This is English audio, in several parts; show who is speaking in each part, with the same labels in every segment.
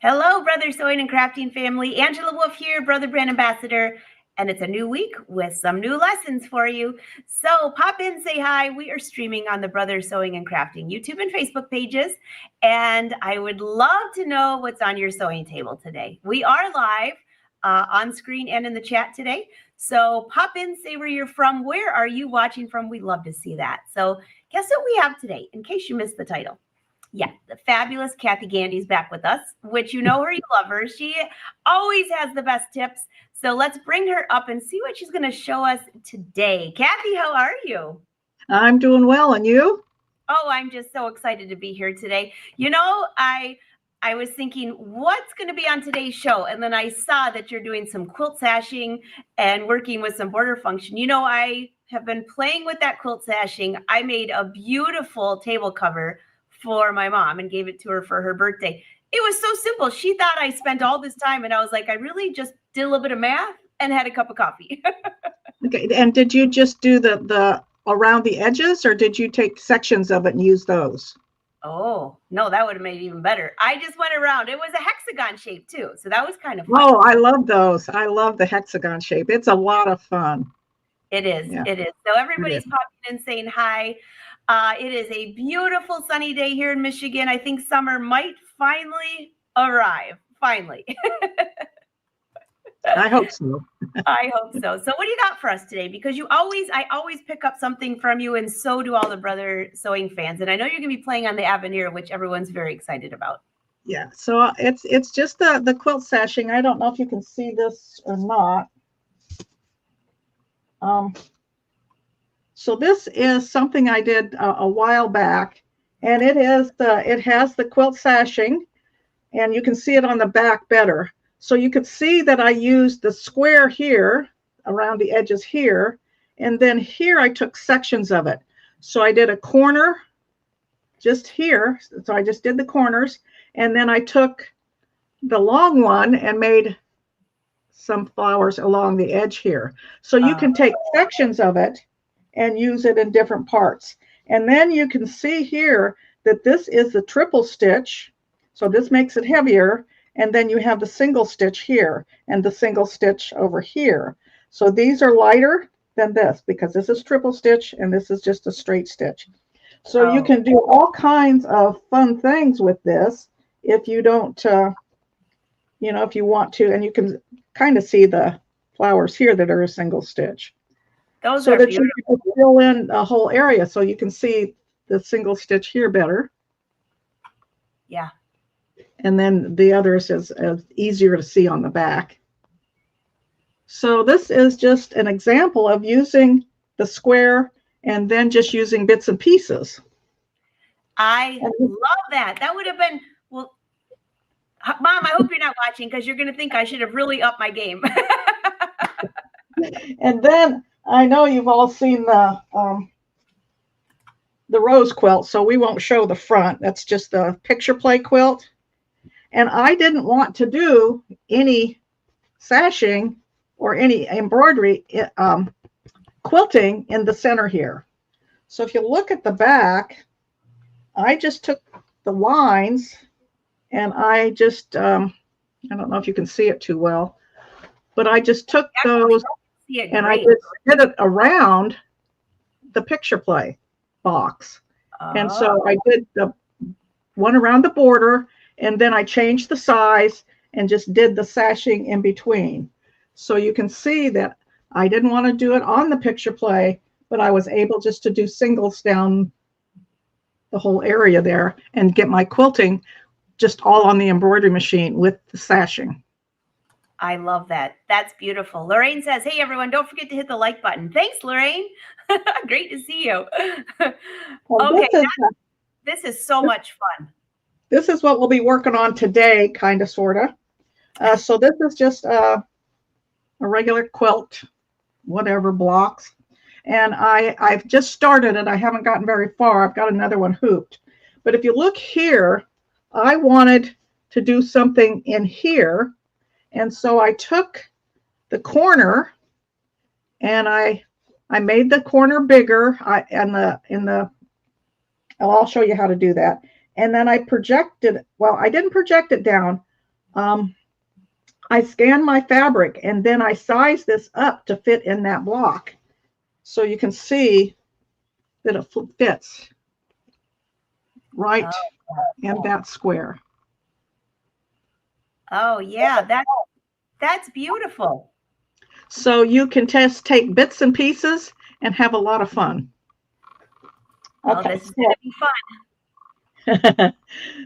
Speaker 1: Hello, Brother Sewing and Crafting family. Angela Wolf here, Brother Brand Ambassador, and it's a new week with some new lessons for you. So pop in, say hi. We are streaming on the Brother Sewing and Crafting YouTube and Facebook pages, and I would love to know what's on your sewing table today. We are live on screen and in the chat today. So pop in, say where you're from. Where are you watching from? We'd love to see that. So guess what we have today, in case you missed the title? Yeah, the fabulous Cathy Gandy is back with us, which you know her, you love her. She always has the best tips. So let's bring her up and see what she's going to show us today. Cathy, how are you?
Speaker 2: I'm doing well, and you?
Speaker 1: Oh, I'm just so excited to be here today. You know, I was thinking, what's going to be on today's show? And then I saw that you're doing some quilt sashing and working with some border function. You know, I have been playing with that quilt sashing. I made a beautiful table cover for my mom and gave it to her for her birthday. It was so simple. She thought I spent all this time, and I was like, I really just did a little bit of math and had a cup of coffee.
Speaker 2: Okay, and did you just do the around the edges, or did you take sections of it and use those?
Speaker 1: Oh, no, that would have made it even better. I just went around. It was a hexagon shape too, so that was kind of fun.
Speaker 2: Oh, I love those. I love the hexagon shape. It's a lot of fun.
Speaker 1: It is. Yeah. It is. So everybody's popping in saying hi. It is a beautiful sunny day here in Michigan. I think summer might finally arrive. Finally.
Speaker 2: I hope so.
Speaker 1: I hope so. So what do you got for us today? Because I always pick up something from you, and so do all the Brother Sewing fans. And I know you're going to be playing on the Aveneer, which everyone's very excited about.
Speaker 2: Yeah. So it's just the quilt sashing. I don't know if you can see this or not. So this is something I did a while back, and it has the quilt sashing, and you can see it on the back better. So you could see that I used the square here around the edges here, and then here I took sections of it. So I did a corner just here. So I just did the corners, and then I took the long one and made some flowers along the edge here. So you can take sections of it and use it in different parts. And then you can see here that this is the triple stitch. So this makes it heavier. And then you have the single stitch here and the single stitch over here. So these are lighter than this because this is triple stitch and this is just a straight stitch. So you can do all kinds of fun things with this if you don't, you know, if you want to, and you can kind of see the flowers here that are a single stitch.
Speaker 1: Those
Speaker 2: so
Speaker 1: are
Speaker 2: that
Speaker 1: beautiful.
Speaker 2: You can fill in a whole area so you can see the single stitch here better.
Speaker 1: Yeah.
Speaker 2: And then the others is easier to see on the back. So this is just an example of using the square and then just using bits and pieces.
Speaker 1: I love that. That would have been, well, Mom, I hope you're not watching because you're going to think I should have really upped my game.
Speaker 2: And then I know you've all seen the rose quilt, so we won't show the front. That's just the picture play quilt. And I didn't want to do any sashing or any embroidery quilting in the center here. So if you look at the back, I just took the lines and I just, I don't know if you can see it too well, but I just took those and I just did it around the picture play box. And so I did the one around the border, and then I changed the size and just did the sashing in between. So you can see that I didn't want to do it on the picture play, but I was able just to do singles down the whole area there and get my quilting just all on the embroidery machine with the sashing.
Speaker 1: I love that. That's beautiful. Lorraine says, hey, everyone, don't forget to hit the like button. Thanks, Lorraine. Great to see you.
Speaker 2: Well,
Speaker 1: okay, this is so much fun.
Speaker 2: This is what we'll be working on today, kind of, sort of. So this is just a regular quilt, whatever, blocks. And I've just started it. I haven't gotten very far. I've got another one hooped. But if you look here, I wanted to do something in here. And so I took the corner and I made the corner bigger. I'll show you how to do that. And then I projected, well, I didn't project it down. I scan my fabric and then I size this up to fit in that block. So you can see that it fits right in that square.
Speaker 1: Oh yeah, that's beautiful.
Speaker 2: So you can just take bits and pieces and have a lot of fun.
Speaker 1: Oh,
Speaker 2: Okay.
Speaker 1: this is going to be fun.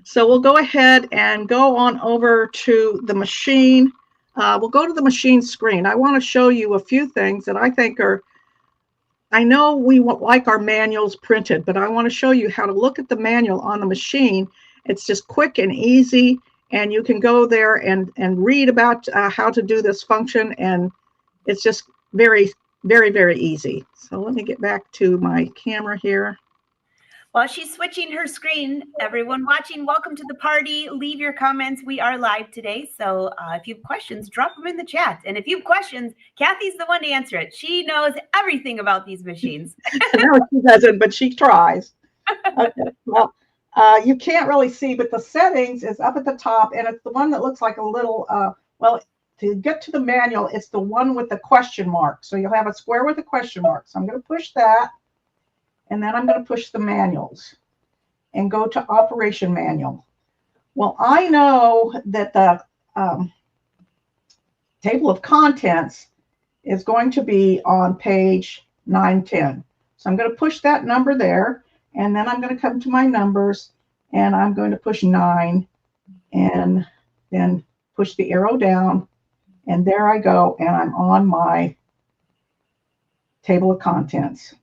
Speaker 2: So we'll go ahead and go on over to the machine. We'll go to the machine screen. I want to show you a few things that I think are, I know we like our manuals printed, but I want to show you how to look at the manual on the machine. It's just quick and easy, and you can go there and read about how to do this function, and it's just very, very, very easy. So let me get back to my camera here.
Speaker 1: While she's switching her screen, everyone watching, welcome to the party. Leave your comments. We are live today. So if you have questions, drop them in the chat. And if you have questions, Cathy's the one to answer it. She knows everything about these machines.
Speaker 2: No, she doesn't, but she tries. Okay. Well, you can't really see, but the settings is up at the top, and it's the one that looks like a little, well, to get to the manual, it's the one with the question mark. So you'll have a square with a question mark. So I'm going to push that. And then I'm going to push the manuals and go to operation manual. Well, I know that the table of contents is going to be on page 910. So I'm going to push that number there, and then I'm going to come to my numbers, and I'm going to push 9 and then push the arrow down, and there I go, and I'm on my table of contents.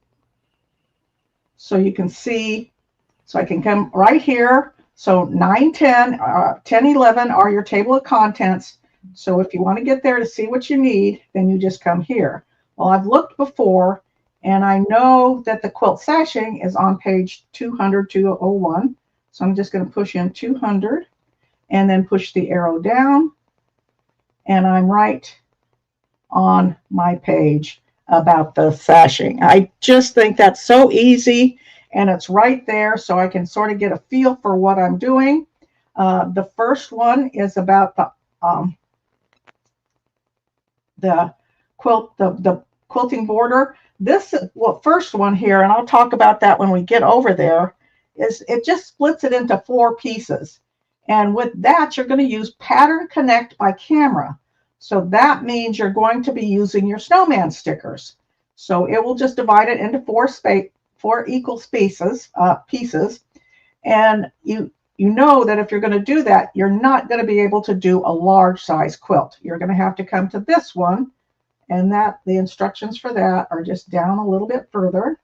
Speaker 2: So you can see, so I can come right here. So 9, 10, 10, 11 are your table of contents. So if you want to get there to see what you need, then you just come here. Well, I've looked before, and I know that the quilt sashing is on page 200, 201. So I'm just going to push in 200 and then push the arrow down. And I'm right on my page about the sashing. I just think that's so easy, and it's right there, so I can sort of get a feel for what I'm doing. The first one is about the quilt, the quilting border. This first one here, and I'll talk about that when we get over there, is it just splits it into 4 pieces. And with that, you're going to use Pattern Connect by camera. So that means you're going to be using your snowman stickers. So it will just divide it into 4 equal pieces. And you know that if you're going to do that, you're not going to be able to do a large size quilt. You're going to have to come to this one, and that the instructions for that are just down a little bit further.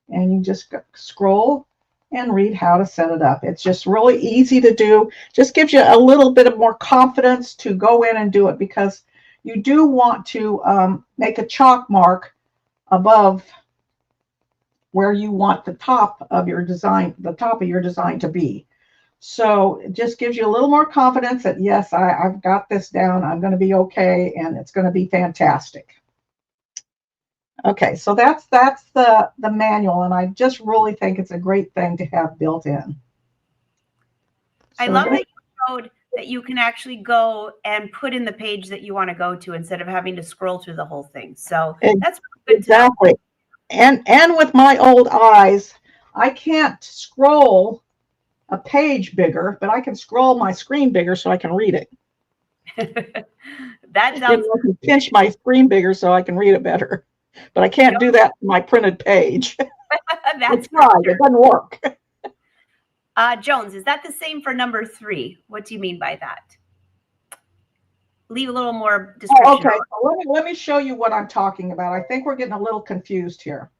Speaker 2: And you just scroll and read how to set it up. It's just really easy to do. Just gives you a little bit of more confidence to go in and do it, because you do want to make a chalk mark above where you want the top of your design, to be. So it just gives you a little more confidence that, yes, I've got this down. I'm going to be okay, and it's going to be fantastic. Okay, so that's the manual, and I just really think it's a great thing to have built in.
Speaker 1: I love that you showed that you can actually go and put in the page that you want to go to instead of having to scroll through the whole thing. So that's really good.
Speaker 2: Exactly. And with my old eyes, I can't scroll a page bigger, but I can scroll my screen bigger so I can read it.
Speaker 1: That sounds.
Speaker 2: I can pinch my screen bigger so I can read it better. But I can't do that to my printed page. That's right. It doesn't work.
Speaker 1: Jones, is that the same for number 3? What do you mean by that? Leave a little more description.
Speaker 2: Oh, okay. So let me show you what I'm talking about. I think we're getting a little confused here.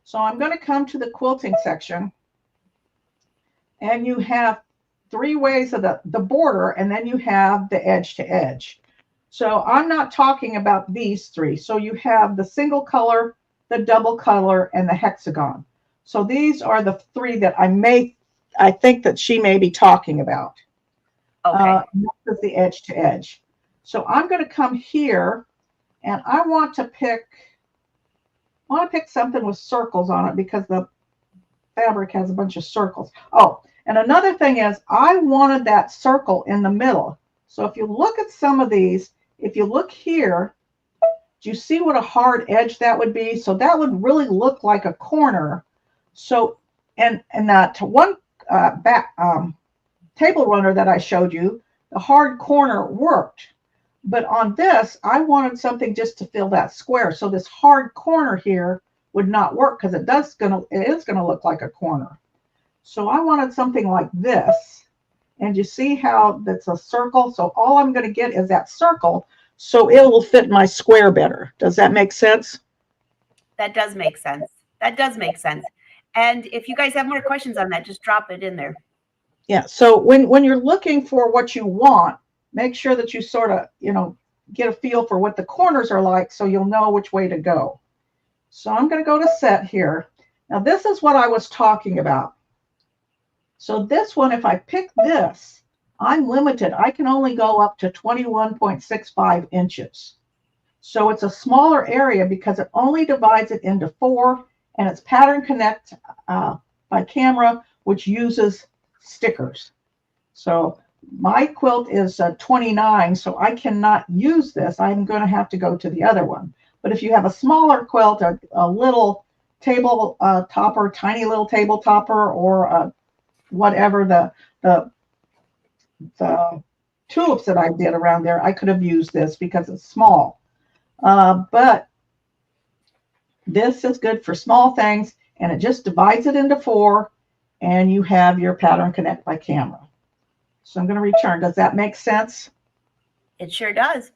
Speaker 2: So I'm going to come to the quilting section, and you have 3 ways of the border, and then you have the edge to edge. So I'm not talking about these 3. So you have the single color, the double color, and the hexagon. So these are the 3 that I think that she may be talking about.
Speaker 1: Okay.
Speaker 2: This is the edge to edge. So I'm going to come here, and I want to pick something with circles on it, because the fabric has a bunch of circles. Oh, and another thing is I wanted that circle in the middle. So if you look at some of these, if you look here, do you see what a hard edge that would be? So that would really look like a corner. So, and that one table runner that I showed you, the hard corner worked. But on this, I wanted something just to fill that square. So this hard corner here would not work because it is gonna look like a corner. So I wanted something like this. And you see how that's a circle? So all I'm going to get is that circle, so it will fit my square better. Does that make sense?
Speaker 1: That does make sense. That does make sense. And if you guys have more questions on that, just drop it in there.
Speaker 2: Yeah. So when you're looking for what you want, make sure that you sort of, get a feel for what the corners are like so you'll know which way to go. So I'm going to go to set here. Now this is what I was talking about. So this one, if I pick this, I'm limited. I can only go up to 21.65 inches. So it's a smaller area because it only divides it into 4, and it's pattern connect by camera, which uses stickers. So my quilt is 29, so I cannot use this. I'm going to have to go to the other one. But if you have a smaller quilt, a little table topper, tiny little table topper, or whatever the tulips that I did around there, I could have used this because it's small. But this is good for small things, and it just divides it into 4, and you have your pattern connect by camera. So I'm going to return. Does that make sense?
Speaker 1: It sure does.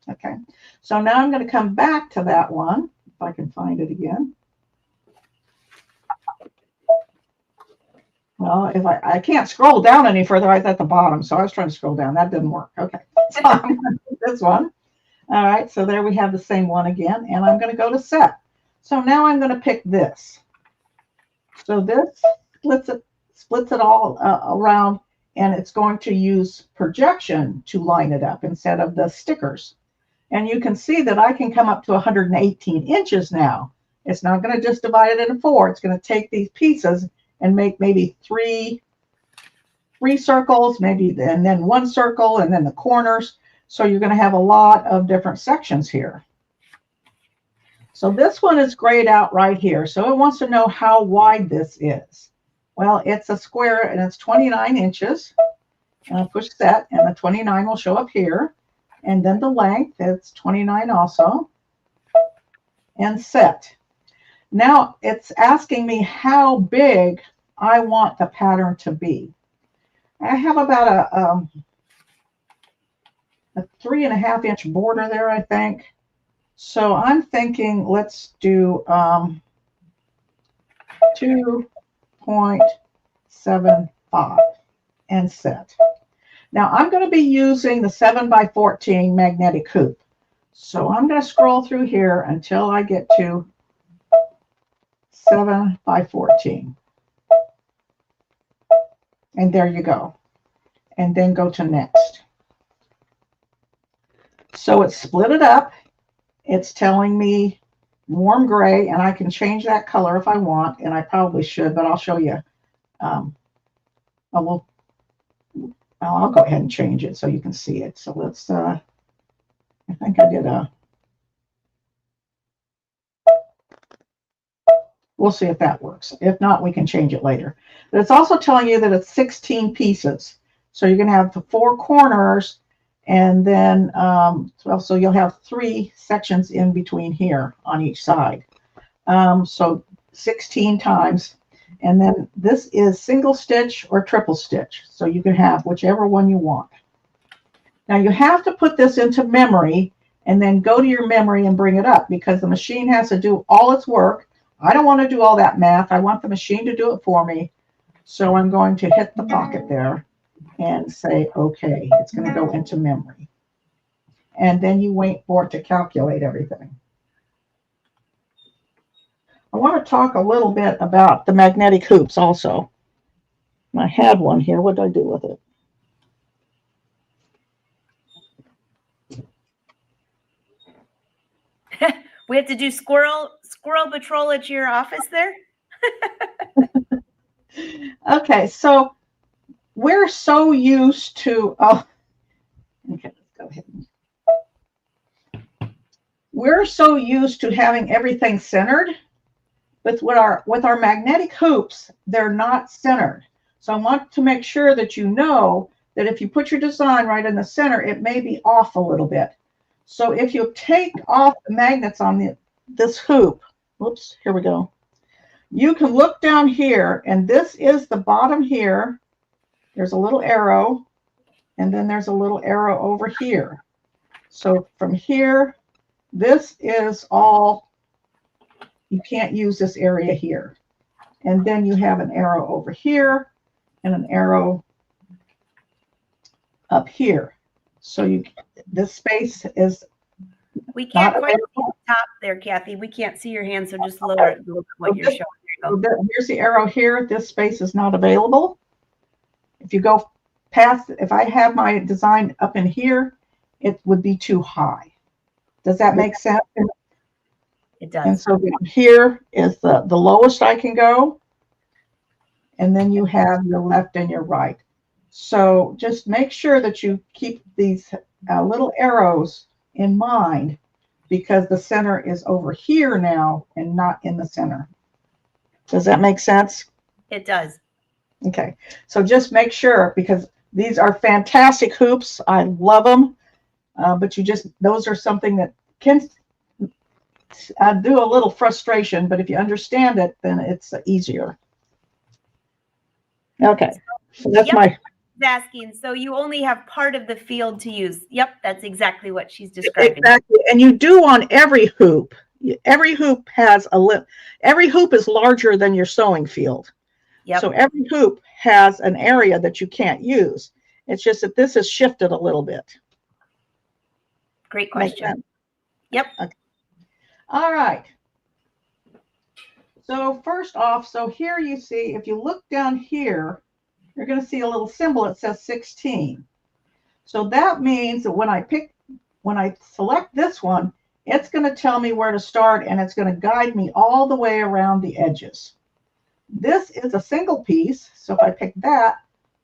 Speaker 2: Okay. So now I'm going to come back to that one, if I can find it again. Well, if I can't scroll down any further, I was at the bottom, so I was trying to scroll down. That didn't work. Okay, so I'm going to do this one. All right, so there we have the same one again, and I'm going to go to set. So now I'm going to pick this. So this splits it all around, and it's going to use projection to line it up instead of the stickers. And you can see that I can come up to 118 inches now. It's not going to just divide it into 4. It's going to take these pieces and make maybe three circles, maybe, and then 1 circle, and then the corners. So you're going to have a lot of different sections here. So this one is grayed out right here. So it wants to know how wide this is. Well, it's a square, and it's 29 inches. And I push set, and the 29 will show up here. And then the length, it's 29 also. And set. Now it's asking me how big I want the pattern to be. I have about a 3.5 inch border there, I think. So I'm thinking let's do 2.75 and set. Now I'm going to be using the 7x14 magnetic hoop. So I'm going to scroll through here until I get to 7x14. And there you go. And then go to next. So it's split it up. It's telling me warm gray, and I can change that color if I want, and I probably should, but I'll show you. I'll go ahead and change it so you can see it. So let's, I think I did we'll see if that works. If not, we can change it later. But it's also telling you that it's 16 pieces. So you're going to have the 4 corners, and then so you'll have 3 sections in between here on each side. So 16 times. And then this is single stitch or triple stitch. So you can have whichever one you want. Now you have to put this into memory and then go to your memory and bring it up, because the machine has to do all its work. I don't want to do all that math. I want the machine to do it for me. So I'm going to hit the pocket there and say, okay, it's going to go into memory. And then you wait for it to calculate everything. I want to talk a little bit about the magnetic hoops also. I had one here. What did I do with
Speaker 1: it? We have to do squirrel patrol at your office there?
Speaker 2: Okay, so we're so used to Okay, let's go ahead. We're so used to having everything centered, but with our magnetic hoops, they're not centered. So I want to make sure that you know that if you put your design right in the center, it may be off a little bit. So if you take off the magnets on this hoop, whoops, here we go. You can look down here, and this is the bottom here. There's a little arrow, and then there's a little arrow over here. So from here, this is all, you can't use this area here. And then you have an arrow over here and an arrow up here. So this space is
Speaker 1: we can't quite see the top there, Cathy. We can't see your hand, so just lower it. Look what you're showing.
Speaker 2: Here's the arrow here. This space is not available. If you go past, if I have my design up in here, it would be too high. Does that make sense?
Speaker 1: It does.
Speaker 2: And so down here is the lowest I can go. And then you have your left and your right. So just make sure that you keep these little arrows in mind, because the center is over here now and not in the center. Does that make sense?
Speaker 1: It does.
Speaker 2: Okay. So just make sure, because these are fantastic hoops. I love them. But those are something that can do a little frustration, but if you understand it, then it's easier. Okay, so that's my
Speaker 1: asking. So you only have part of the field to use. Yep, that's exactly what she's describing.
Speaker 2: Exactly, and you do on every hoop. Every hoop has every hoop is larger than your sewing field. Yep. So every hoop has an area that you can't use. It's just that this is shifted a little bit.
Speaker 1: Great question. Yep.
Speaker 2: Okay. All right. So first off, so here you see, if you look down here, you're going to see a little symbol. It says 16. So that means that when I select this one, it's going to tell me where to start, and it's going to guide me all the way around the edges. This is a single piece. So if I pick that,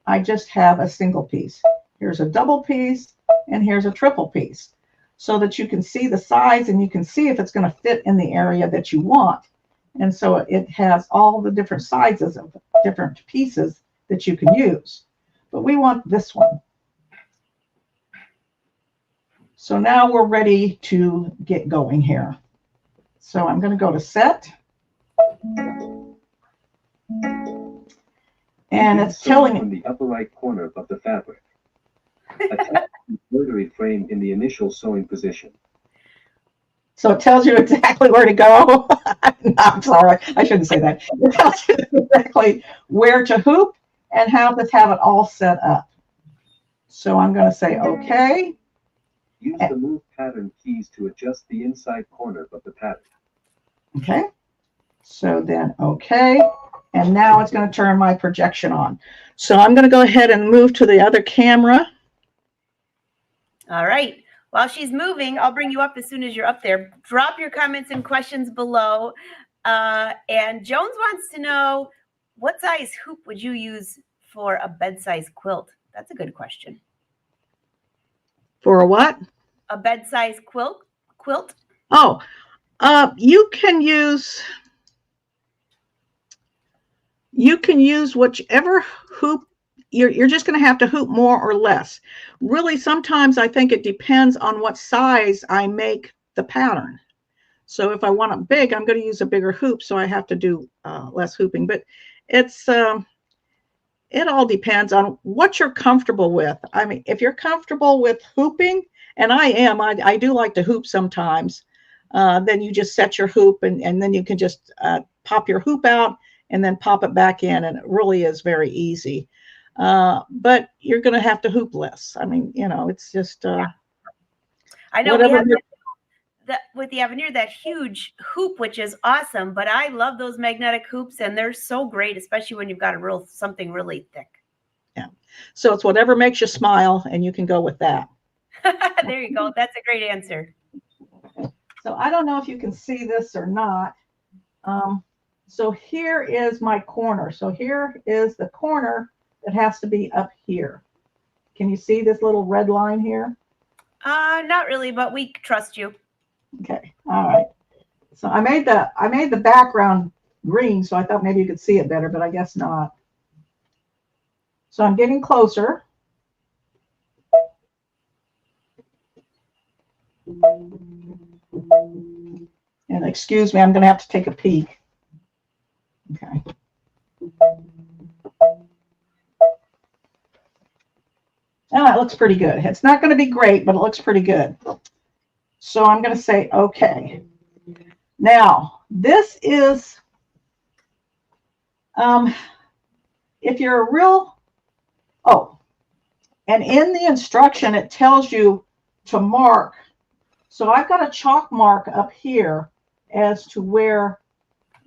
Speaker 2: I just have a single piece. Here's a double piece, and here's a triple piece, so that you can see the size and you can see if it's going to fit in the area that you want. And so it has all the different sizes of different pieces that you can use. But we want this one. So now we're ready to get going here. So I'm going to go to set. And it's telling me
Speaker 3: in the upper right corner of the fabric. Attach the embroidery frame in the initial sewing position.
Speaker 2: So it tells you exactly where to go. No, I'm sorry, I shouldn't say that. It tells you exactly where to hoop and how to have it all set up. So I'm going to say OK.
Speaker 3: Use the move pattern keys to adjust the inside corner of the pattern.
Speaker 2: Okay. So then OK. And now it's going to turn my projection on. So I'm going to go ahead and move to the other camera.
Speaker 1: All right. While she's moving, I'll bring you up as soon as you're up there. Drop your comments and questions below. And Jones wants to know, what size hoop would you use for a bed-size quilt? That's a good question.
Speaker 2: For a what?
Speaker 1: A bed-size quilt.
Speaker 2: Oh, you can use whichever hoop. You're just going to have to hoop more or less. Really, sometimes I think it depends on what size I make the pattern. So if I want it big, I'm going to use a bigger hoop, so I have to do less hooping. But it all depends on what you're comfortable with. I mean, if you're comfortable with hooping, and I do like to hoop sometimes, then you just set your hoop, and then you can just pop your hoop out and then pop it back in, and it really is very easy. But you're going to have to hoop less. I mean, it's just
Speaker 1: I know we have with the Aveneer, that huge hoop, which is awesome, but I love those magnetic hoops, and they're so great, especially when you've got something really thick.
Speaker 2: Yeah. So it's whatever makes you smile, and you can go with that.
Speaker 1: There you go. That's a great answer.
Speaker 2: So I don't know if you can see this or not. So here is my corner. So here is the corner that has to be up here. Can you see this little red line here?
Speaker 1: Not really, but we trust you.
Speaker 2: Okay, all right. So I made the background green, so I thought maybe you could see it better, but I guess not. So I'm getting closer. And excuse me, I'm going to have to take a peek. Okay. Oh, that looks pretty good. It's not going to be great, but it looks pretty good. So I'm going to say okay. Now, this is, if you're a real, and in the instruction, it tells you to mark. So I've got a chalk mark up here as to where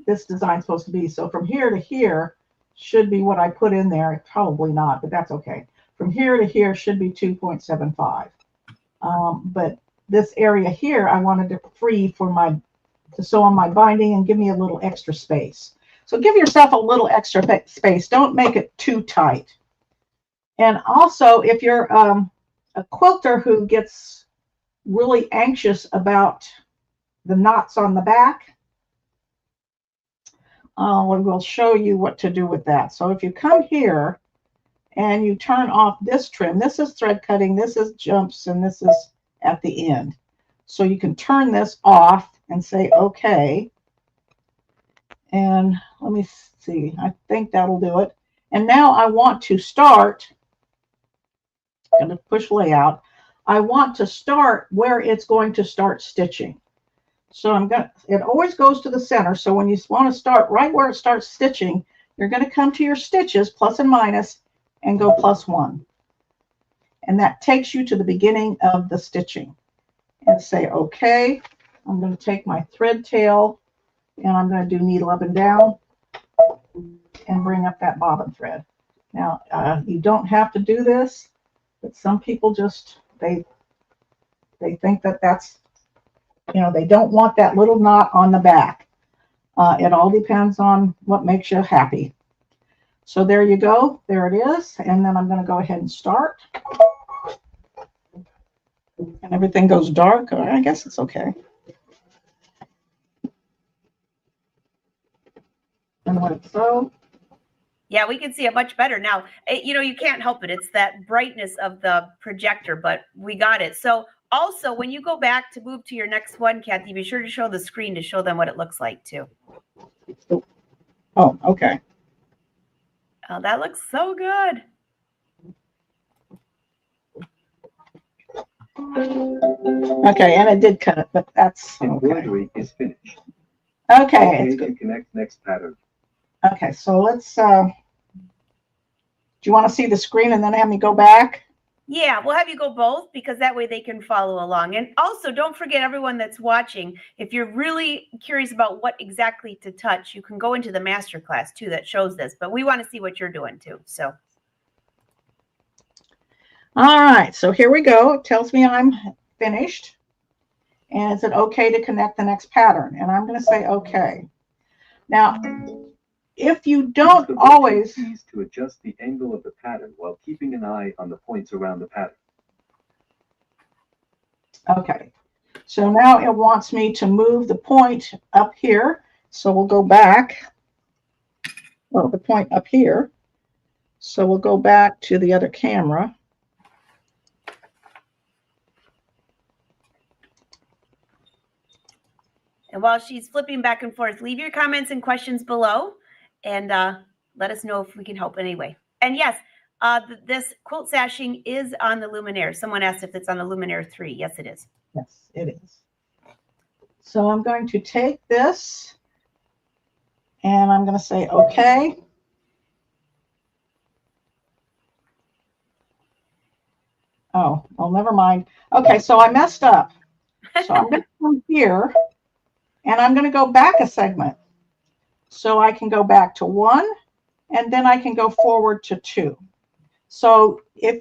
Speaker 2: this design's supposed to be. So from here to here should be what I put in there. Probably not, but that's okay. From here to here should be 2.75. But this area here, I wanted to free for to sew on my binding and give me a little extra space. So give yourself a little extra space. Don't make it too tight. And also, if you're a quilter who gets really anxious about the knots on the back, we'll show you what to do with that. So if you come here and you turn off this trim, this is thread cutting, this is jumps, and this is at the end. So you can turn this off and say, okay. And let me see, I think that'll do it. And now I want to start, I'm going to push layout. I want to start where it's going to start stitching. So it always goes to the center. So when you want to start right where it starts stitching, you're going to come to your stitches, plus and minus, and go +1. And that takes you to the beginning of the stitching. And say, okay, I'm going to take my thread tail and I'm going to do needle up and down and bring up that bobbin thread. Now, you don't have to do this, but some people just, they think that that's, they don't want that little knot on the back. It all depends on what makes you happy. So there you go. There it is. And then I'm going to go ahead and start. And everything goes dark. I guess it's okay. And let it sew.
Speaker 1: Yeah, we can see it much better now. You can't help it. It's that brightness of the projector, but we got it. So also, when you go back to move to your next one, Cathy, be sure to show the screen to show them what it looks like too.
Speaker 2: Oh, okay.
Speaker 1: Oh, that looks so good.
Speaker 2: Okay, and I did cut it, but that's
Speaker 3: embroidery is finished.
Speaker 2: Okay, it's good.
Speaker 3: Connect next pattern.
Speaker 2: Okay, so let's. Do you want to see the screen and then have me go back?
Speaker 1: Yeah, we'll have you go both because that way they can follow along. And also, don't forget everyone that's watching, if you're really curious about what exactly to touch, you can go into the masterclass too that shows this. But we want to see what you're doing too. So.
Speaker 2: All right, so here we go. It tells me I'm finished. And is it okay to connect the next pattern? And I'm going to say okay. Now, if you don't always
Speaker 3: to adjust the angle of the pattern while keeping an eye on the points around the pattern.
Speaker 2: Okay, so now it wants me to move the point up here. So we'll go back. Well, the point up here. So we'll go back to the other camera.
Speaker 1: And while she's flipping back and forth, leave your comments and questions below and let us know if we can help in any way. And yes, this quilt sashing is on the Luminaire. Someone asked if it's on the Luminaire 3. Yes, it is.
Speaker 2: Yes, it is. So I'm going to take this and I'm going to say, okay. Oh, well, never mind. Okay, so I messed up. So I'm going to come here and I'm going to go back a segment. So I can go back to 1 and then I can go forward to 2. So if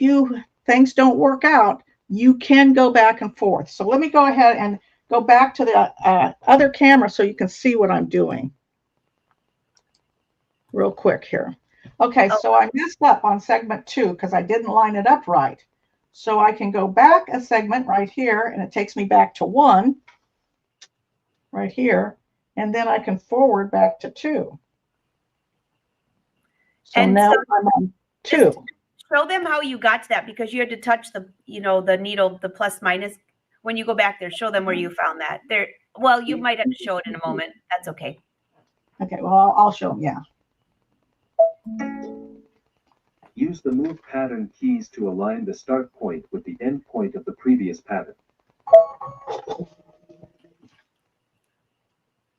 Speaker 2: things don't work out, you can go back and forth. So let me go ahead and go back to the other camera so you can see what I'm doing real quick here. Okay, so I messed up on segment 2 because I didn't line it up right. So I can go back a segment right here, and it takes me back to 1 right here, and then I can forward back to 2. So
Speaker 1: And
Speaker 2: now
Speaker 1: so
Speaker 2: I'm on 2.
Speaker 1: show them how you got to that, because you had to touch the, the needle, the plus minus. When you go back there, show them where you found that. There, well, you might have to show it in a moment. That's okay.
Speaker 2: Okay, well, I'll show them, yeah.
Speaker 3: Use the move pattern keys to align the start point with the end point of the previous pattern.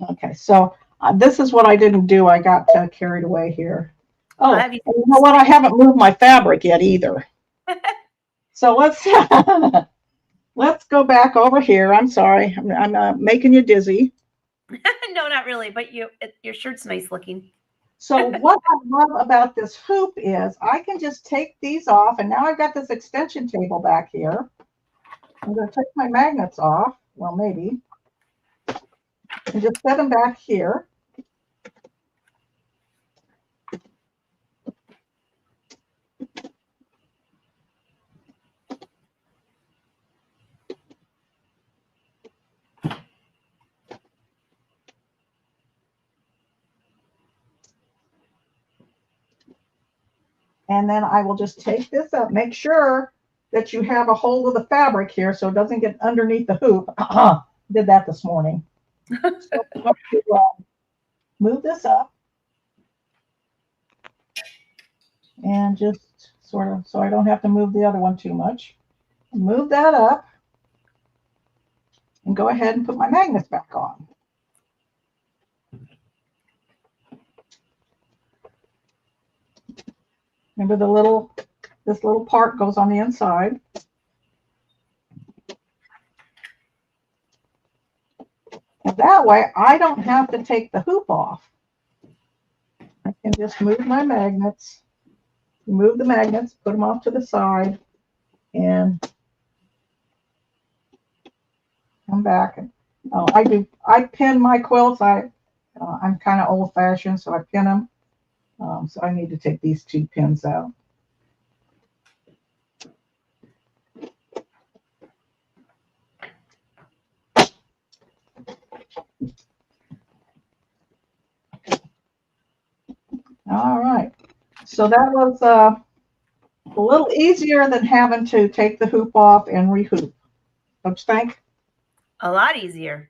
Speaker 2: Okay, so this is what I didn't do. I got carried away here. Oh, and you know what? I haven't moved my fabric yet either. So let's let's go back over here. I'm sorry, I'm making you dizzy.
Speaker 1: No, not really, but your shirt's nice looking.
Speaker 2: So what I love about this hoop is I can just take these off, and now I've got this extension table back here. I'm going to take my magnets off. Well, maybe. And just set them back here. And then I will just take this up. Make sure that you have a hold of the fabric here so it doesn't get underneath the hoop. Did that this morning. So I'm going to move this up. And just sort of, so I don't have to move the other one too much. Move that up. And go ahead and put my magnets back on. Remember this little part goes on the inside. And that way I don't have to take the hoop off. I can just move my magnets, remove the magnets, put them off to the side, and come back. I pin my quilts. I'm kind of old fashioned, so I pin them. So I need to take these 2 pins out. All right. So that was a little easier than having to take the hoop off and rehoop. Don't you think?
Speaker 1: A lot easier.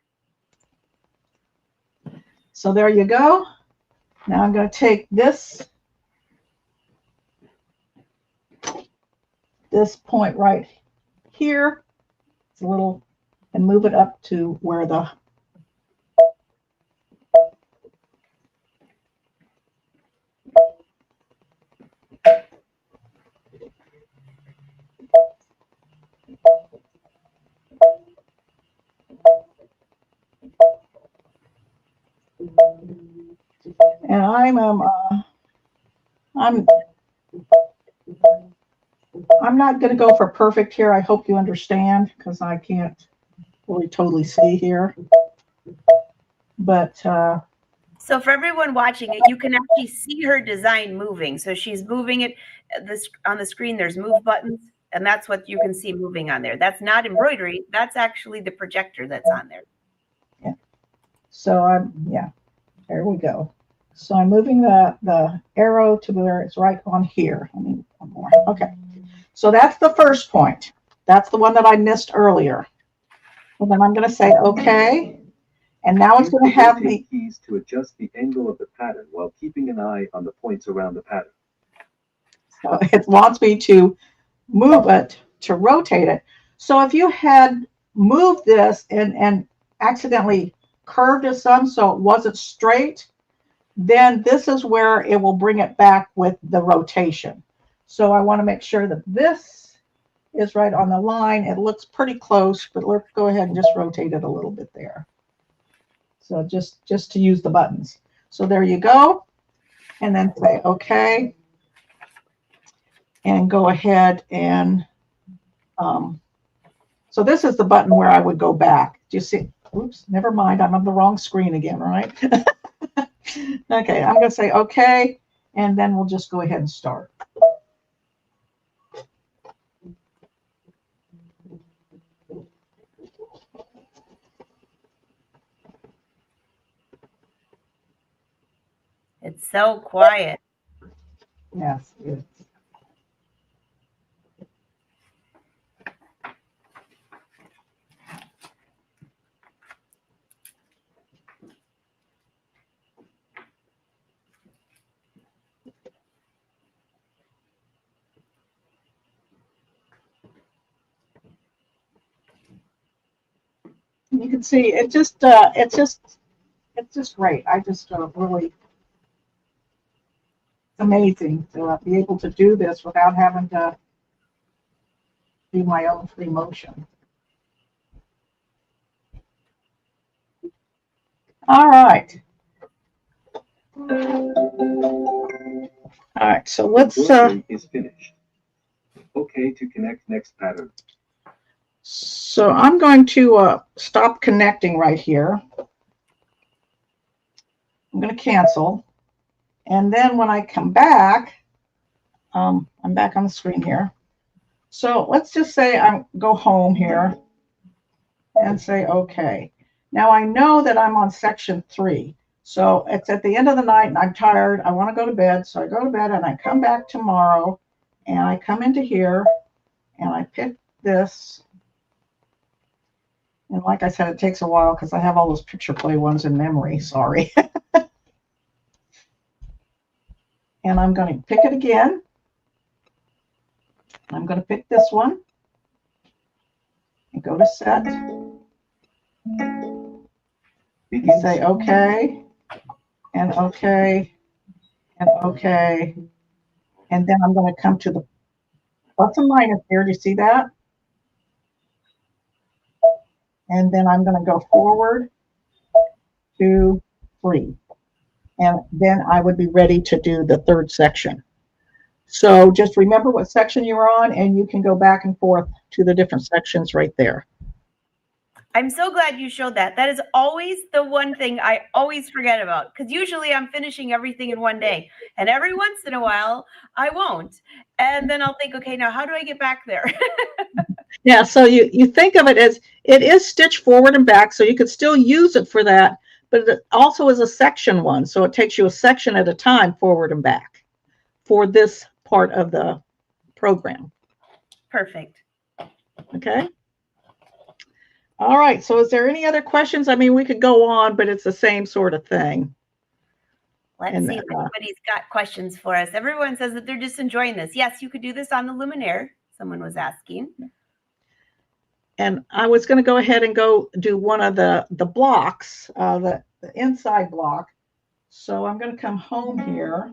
Speaker 2: So there you go. Now I'm going to take this point right here. It's a little, and move it up to where the and I'm not going to go for perfect here. I hope you understand, because I can't really totally see here. But
Speaker 1: so for everyone watching it, you can actually see her design moving. So she's moving it. On the screen, there's move buttons, and that's what you can see moving on there. That's not embroidery. That's actually the projector that's on there.
Speaker 2: Yeah. So there we go. So I'm moving the arrow to where it's right on here. I mean, one more. Okay. So that's the first point. That's the one that I missed earlier. And then I'm going to say, okay. And now it's going to have the
Speaker 3: keys to adjust the angle of the pattern while keeping an eye on the points around the pattern.
Speaker 2: So it wants me to move it, to rotate it. So if you had moved this and accidentally curved it some so it wasn't straight, then this is where it will bring it back with the rotation. So I want to make sure that this is right on the line. It looks pretty close, but let's go ahead and just rotate it a little bit there. So just to use the buttons. So there you go. And then say, okay. And go ahead and, so this is the button where I would go back. Do you see? Oops, never mind. I'm on the wrong screen again, right? Okay, I'm going to say, okay. And then we'll just go ahead and start.
Speaker 1: It's so quiet.
Speaker 2: Yes, it is. You can see it's just great. I just really, it's amazing to be able to do this without having to do my own free motion. All right. All right, so let's
Speaker 3: is finished. Okay to connect next pattern.
Speaker 2: so I'm going to stop connecting right here. I'm going to cancel. And then when I come back, I'm back on the screen here. So let's just say I go home here and say, okay. Now I know that I'm on section 3. So it's at the end of the night and I'm tired. I want to go to bed. So I go to bed and I come back tomorrow and I come into here and I pick this. And like I said, it takes a while because I have all those picture play ones in memory. Sorry. And I'm going to pick it again. I'm going to pick this one and go to set. And say okay, and okay, and okay. And then I'm going to come to the plus and minus here. Do you see that? And then I'm going to go forward 2, 3. And then I would be ready to do the third section. So just remember what section you're on, and you can go back and forth to the different sections right there.
Speaker 1: I'm so glad you showed that. That is always the one thing I always forget about, because usually I'm finishing everything in one day. And every once in a while, I won't. And then I'll think, okay, now how do I get back there?
Speaker 2: Yeah, so you think of it as it is stitched forward and back, so you could still use it for that, but it also is a section one. So it takes you a section at a time forward and back for this part of the program.
Speaker 1: Perfect.
Speaker 2: Okay. All right. So is there any other questions? I mean, we could go on, but it's the same sort of thing.
Speaker 1: Let's see if anybody's got questions for us. Everyone says that they're just enjoying this. Yes, you could do this on the Luminaire. Someone was asking.
Speaker 2: And I was going to go ahead and go do one of the blocks, the inside block. So I'm going to come home here.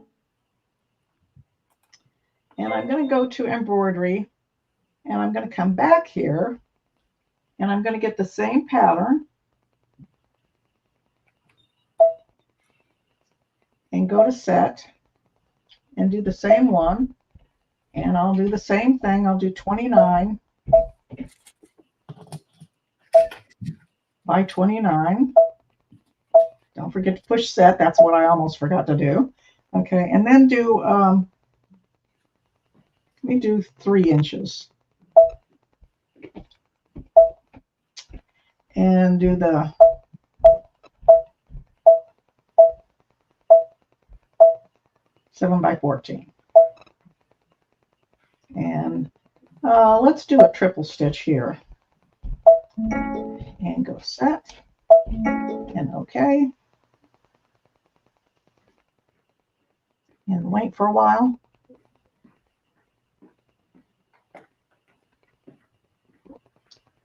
Speaker 2: And I'm going to go to embroidery. And I'm going to come back here. And I'm going to get the same pattern. And go to set. And do the same one. And I'll do the same thing. I'll do 29 by 29. Don't forget to push set. That's what I almost forgot to do. Okay, and then do, let me do 3 inches. And do the seven by 14. And let's do a triple stitch here. And go set. And okay. And wait for a while.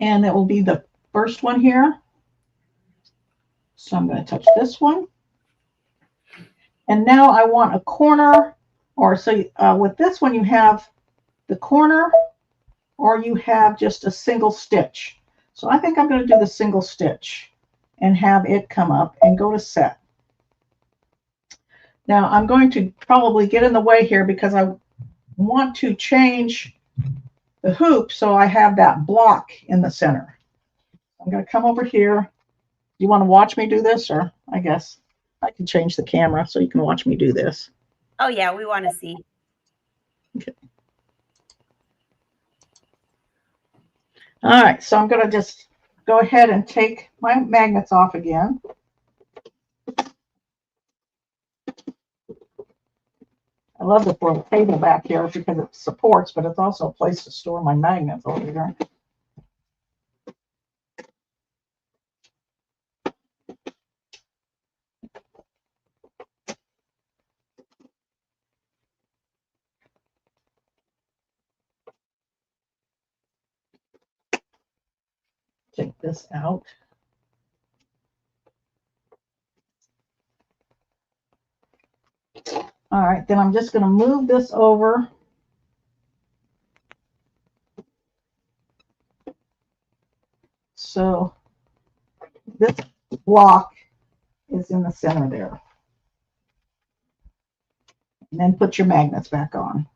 Speaker 2: And it will be the first one here. So I'm going to touch this one. And now I want a corner, or so with this one you have the corner, or you have just a single stitch. So I think I'm going to do the single stitch and have it come up and go to set. Now I'm going to probably get in the way here because I want to change the hoop so I have that block in the center. I'm going to come over here. You want to watch me do this, or I guess I can change the camera so you can watch me do this.
Speaker 1: Oh yeah, we want to see.
Speaker 2: Okay. All right, so I'm going to just go ahead and take my magnets off again. I love this little table back here because it supports, but it's also a place to store my magnets over here. Take this out. All right, then I'm just going to move this over. So this block is in the center there. And then put your magnets back on.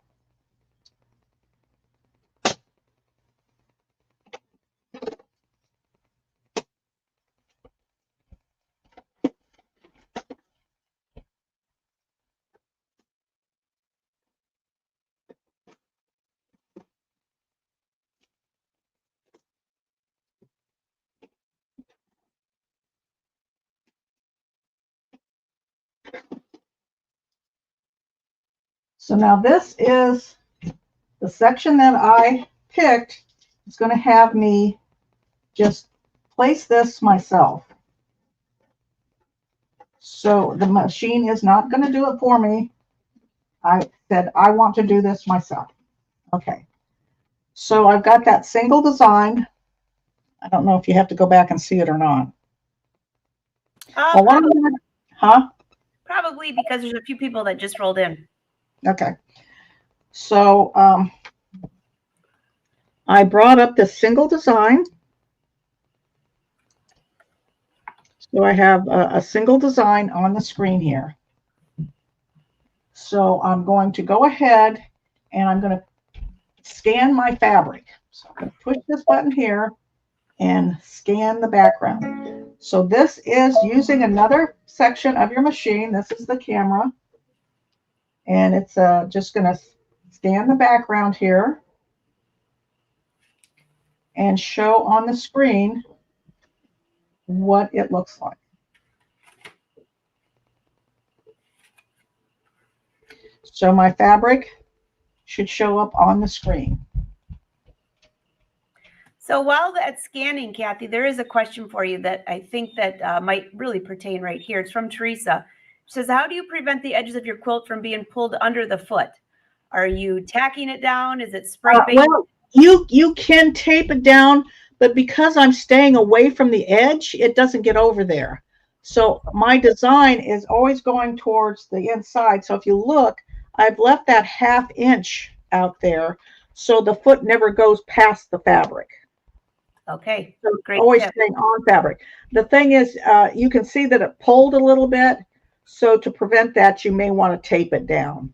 Speaker 2: So now this is the section that I picked. It's going to have me just place this myself. So the machine is not going to do it for me. I said I want to do this myself. Okay. So I've got that single design. I don't know if you have to go back and see it or not.
Speaker 1: Probably because there's a few people that just rolled in.
Speaker 2: Okay. So I brought up this single design. So I have a single design on the screen here. So I'm going to go ahead and I'm going to scan my fabric. So I'm going to push this button here and scan the background. So this is using another section of your machine. This is the camera. And it's just going to scan the background here and show on the screen what it looks like. So my fabric should show up on the screen.
Speaker 1: So while that's scanning, Cathy, there is a question for you that I think that might really pertain right here. It's from Teresa. She says, how do you prevent the edges of your quilt from being pulled under the foot? Are you tacking it down? Is it spray paint?
Speaker 2: Well, you can tape it down, but because I'm staying away from the edge, it doesn't get over there. So my design is always going towards the inside. So if you look, I've left that 1/2 inch out there so the foot never goes past the fabric.
Speaker 1: Okay,
Speaker 2: so
Speaker 1: great.
Speaker 2: Always staying on fabric. The thing is, you can see that it pulled a little bit. So to prevent that, you may want to tape it down.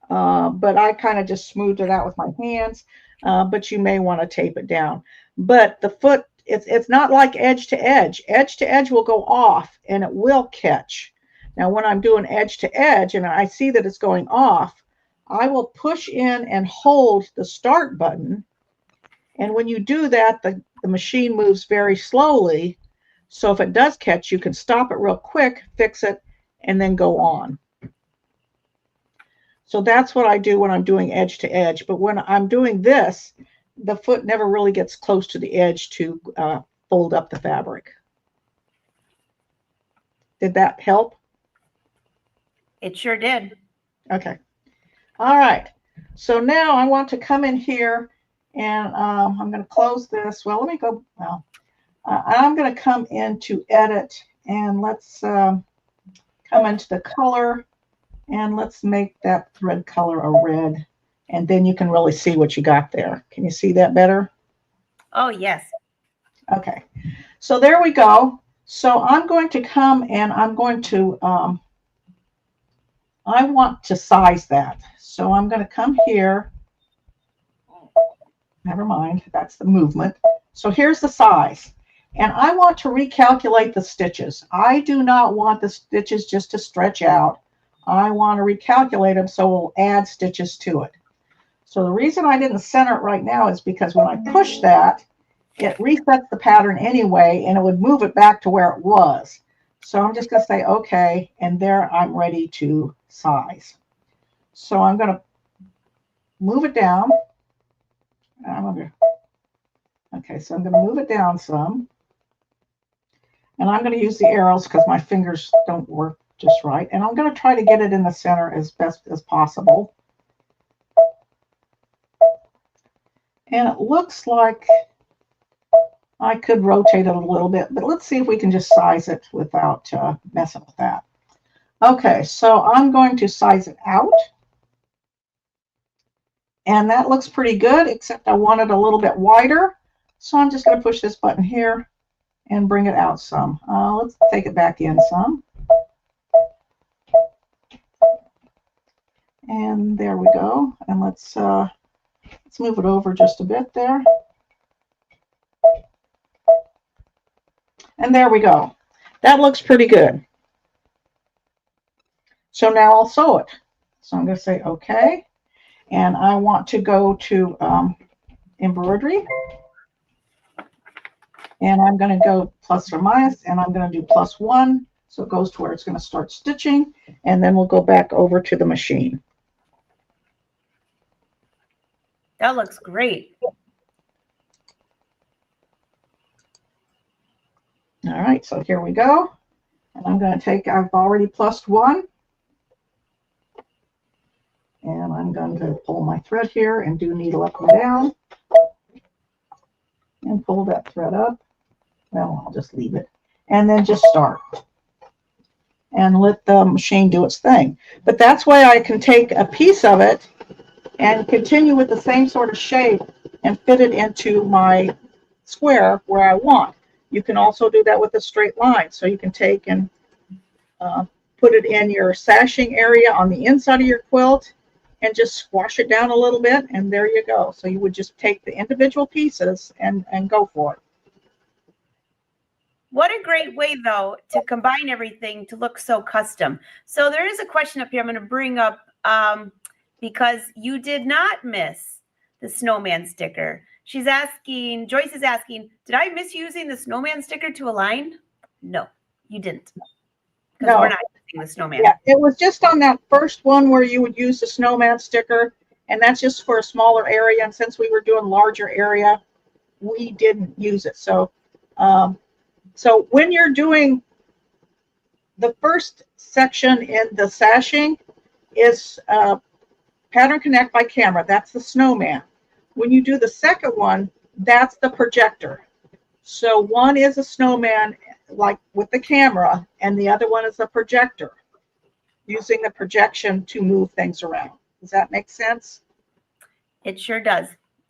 Speaker 2: But I kind of just smoothed it out with my hands. But you may want to tape it down. But the foot, it's not like edge to edge. Edge to edge will go off and it will catch. Now, when I'm doing edge to edge and I see that it's going off, I will push in and hold the start button. And when you do that, the machine moves very slowly. So if it does catch, you can stop it real quick, fix it, and then go on. So that's what I do when I'm doing edge to edge. But when I'm doing this, the foot never really gets close to the edge to fold up the fabric. Did that help?
Speaker 1: It sure did.
Speaker 2: Okay. All right. So now I want to come in here and I'm going to close this. Well, let me go. Well, I'm going to come into edit and let's come into the color and let's make that thread color a red. And then you can really see what you got there. Can you see that better?
Speaker 1: Oh, yes.
Speaker 2: Okay. So there we go. So I'm going to come and I'm going to, I want to size that. So I'm going to come here. Never mind. That's the movement. So here's the size. And I want to recalculate the stitches. I do not want the stitches just to stretch out. I want to recalculate them so we'll add stitches to it. So the reason I didn't center it right now is because when I push that, it resets the pattern anyway, and it would move it back to where it was. So I'm just going to say okay, and there I'm ready to size. So I'm going to move it down. Okay, so I'm going to move it down some. And I'm going to use the arrows because my fingers don't work just right. And I'm going to try to get it in the center as best as possible. And it looks like I could rotate it a little bit, but let's see if we can just size it without messing with that. Okay, so I'm going to size it out. And that looks pretty good, except I want it a little bit wider. So I'm just going to push this button here and bring it out some. Let's take it back in some. And there we go. And let's move it over just a bit there. And there we go. That looks pretty good. So now I'll sew it. So I'm going to say okay. And I want to go to embroidery. And I'm going to go plus or minus, and I'm going to do +1. So it goes to where it's going to start stitching. And then we'll go back over to the machine.
Speaker 1: That looks great.
Speaker 2: All right, so here we go. And I'm going to take, I've already +1. And I'm going to pull my thread here and do needle up and down. And pull that thread up. Well, I'll just leave it. And then just start. And let the machine do its thing. But that's why I can take a piece of it and continue with the same sort of shape and fit it into my square where I want. You can also do that with a straight line. So you can take and put it in your sashing area on the inside of your quilt and just squash it down a little bit, and there you go. So you would just take the individual pieces and go for it.
Speaker 1: What a great way, though, to combine everything to look so custom. So there is a question up here I'm going to bring up because you did not miss the snowman sticker. She's asking, Joyce is asking, did I miss using the snowman sticker to align? No, you didn't. Because
Speaker 2: No.
Speaker 1: we're not using the snowman.
Speaker 2: Yeah, it was just on that first one where you would use the snowman sticker, and that's just for a smaller area. And since we were doing larger area, we didn't use it. So, so when you're doing the first section in the sashing is pattern connect by camera. That's the snowman. When you do the second one, that's the projector. So one is a snowman, like with the camera, and the other one is a projector, using the projection to move things around. Does that make sense?
Speaker 1: It sure does.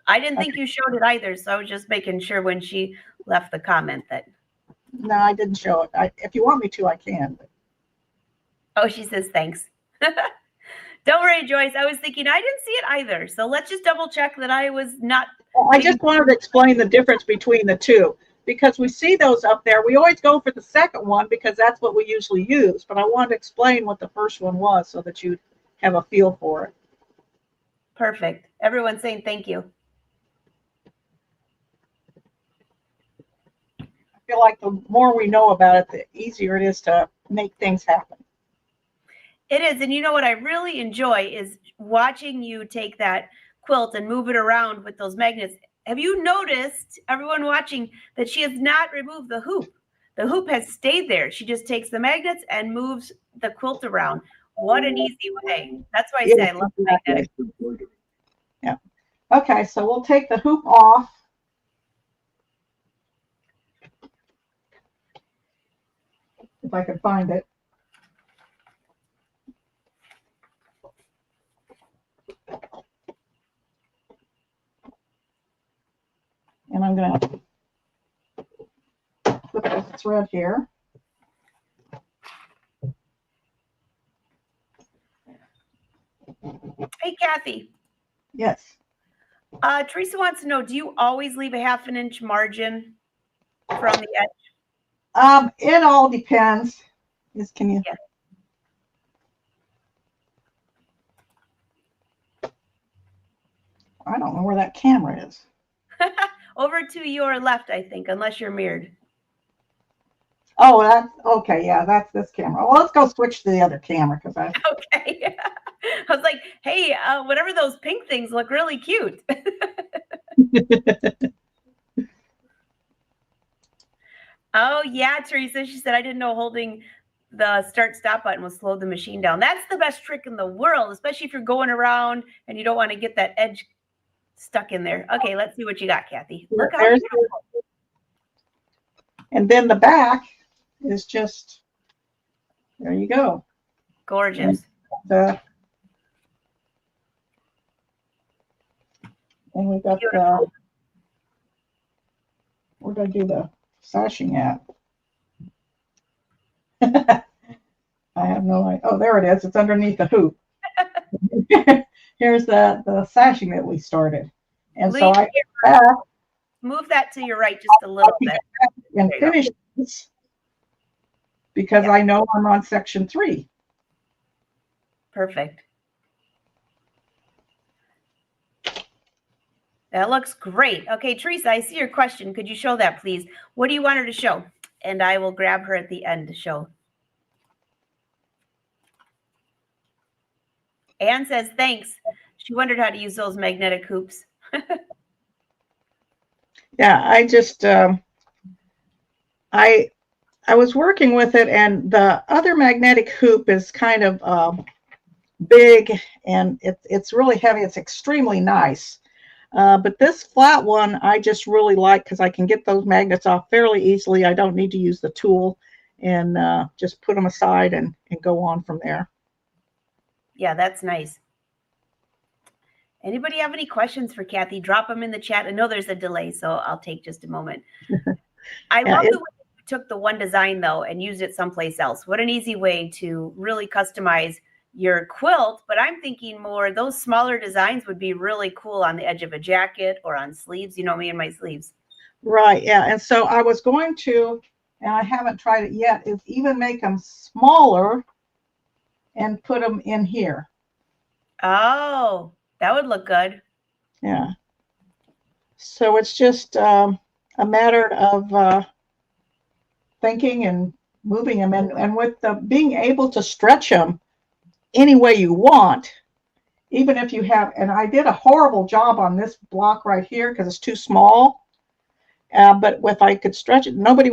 Speaker 1: I didn't think you showed it either, so I was just making sure when she left the comment that.
Speaker 2: No, I didn't show it. If you want me to, I can.
Speaker 1: Oh, she says thanks. Don't worry, Joyce. I was thinking I didn't see it either. So let's just double check that I was not.
Speaker 2: Well, I just wanted to explain the difference between the two, because we see those up there. We always go for the second one because that's what we usually use. But I wanted to explain what the first one was so that you'd have a feel for it.
Speaker 1: Perfect. Everyone's saying thank you.
Speaker 2: I feel like the more we know about it, the easier it is to make things happen.
Speaker 1: It is. And you know what I really enjoy is watching you take that quilt and move it around with those magnets. Have you noticed, everyone watching, that she has not removed the hoop? The hoop has stayed there. She just takes the magnets and moves the quilt around. What an easy way. That's why I say I love the magnetic.
Speaker 2: Yeah. Okay, so we'll take the hoop off. If I can find it. And I'm going to put this thread here.
Speaker 1: Hey, Kathy.
Speaker 2: Yes.
Speaker 1: Teresa wants to know, do you always leave a 1/2 inch margin from the edge?
Speaker 2: It all depends. Yes, can you?
Speaker 1: Yeah.
Speaker 2: I don't know where that camera is.
Speaker 1: Over to your left, I think, unless you're mirrored.
Speaker 2: Oh, that's okay. Yeah, that's this camera. Well, let's go switch to the other camera because I.
Speaker 1: Okay. I was like, hey, whatever those pink things look really cute. Oh, yeah, Teresa. She said, I didn't know holding the start stop button will slow the machine down. That's the best trick in the world, especially if you're going around and you don't want to get that edge stuck in there. Okay, let's see what you got, Kathy. Look how
Speaker 2: There's
Speaker 1: beautiful.
Speaker 2: and then the back is just, there you go.
Speaker 1: Gorgeous.
Speaker 2: And we got
Speaker 1: Beautiful.
Speaker 2: we're going to do the sashing at. I have no idea. Oh, there it is. It's underneath the hoop. Here's the sashing that we started. And so I
Speaker 1: move that to your right just a little bit.
Speaker 2: And finish this because I know I'm on section 3.
Speaker 1: Perfect. That looks great. Okay, Teresa, I see your question. Could you show that, please? What do you want her to show? And I will grab her at the end to show. Anne says, thanks. She wondered how to use those magnetic hoops.
Speaker 2: Yeah, I just, I was working with it, and the other magnetic hoop is kind of big, and it's really heavy. It's extremely nice. But this flat one, I just really like because I can get those magnets off fairly easily. I don't need to use the tool, and just put them aside and go on from there.
Speaker 1: Yeah, that's nice. Anybody have any questions for Kathy? Drop them in the chat. I know there's a delay, so I'll take just a moment. I love the way you took the one design, though, and used it someplace else. What an easy way to really customize your quilt. But I'm thinking more, those smaller designs would be really cool on the edge of a jacket or on sleeves. You know me and my sleeves.
Speaker 2: Right, yeah. And so I was going to, and I haven't tried it yet, is even make them smaller and put them in here.
Speaker 1: Oh, that would look good.
Speaker 2: Yeah. So it's just a matter of thinking and moving them, and with the being able to stretch them any way you want, even if you have, and I did a horrible job on this block right here because it's too small, but if I could stretch it, nobody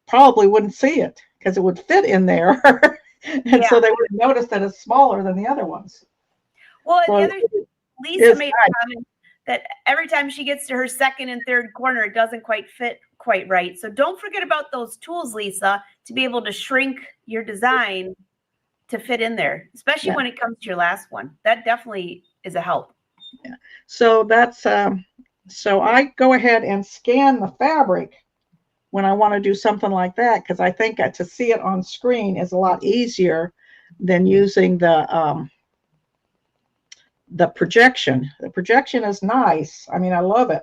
Speaker 2: probably wouldn't see it because it would fit in there. And so they would notice that it's smaller than the other ones.
Speaker 1: Well, so the other Lisa made a comment that every time she gets to her second and third corner, it doesn't quite fit quite right. So don't forget about those tools, Lisa, to be able to shrink your design to fit in there, especially when it comes to your last one. That definitely is a help.
Speaker 2: Yeah. So that's so I go ahead and scan the fabric when I want to do something like that, because I think to see it on screen is a lot easier than using the projection. The projection is nice. I mean, I love it.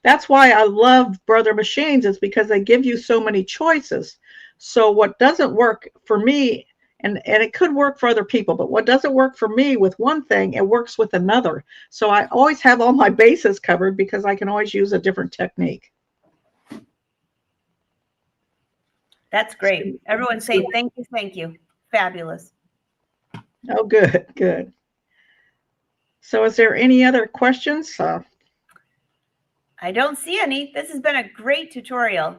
Speaker 2: That's why I love Brother Machines, is because they give you so many choices. So what doesn't work for me, and it could work for other people, but what doesn't work for me with one thing, it works with another. So I always have all my bases covered because I can always use a different technique.
Speaker 1: That's great. Everyone say thank you, thank you. Fabulous.
Speaker 2: Oh, good, good. So is there any other questions?
Speaker 1: I don't see any. This has been a great tutorial.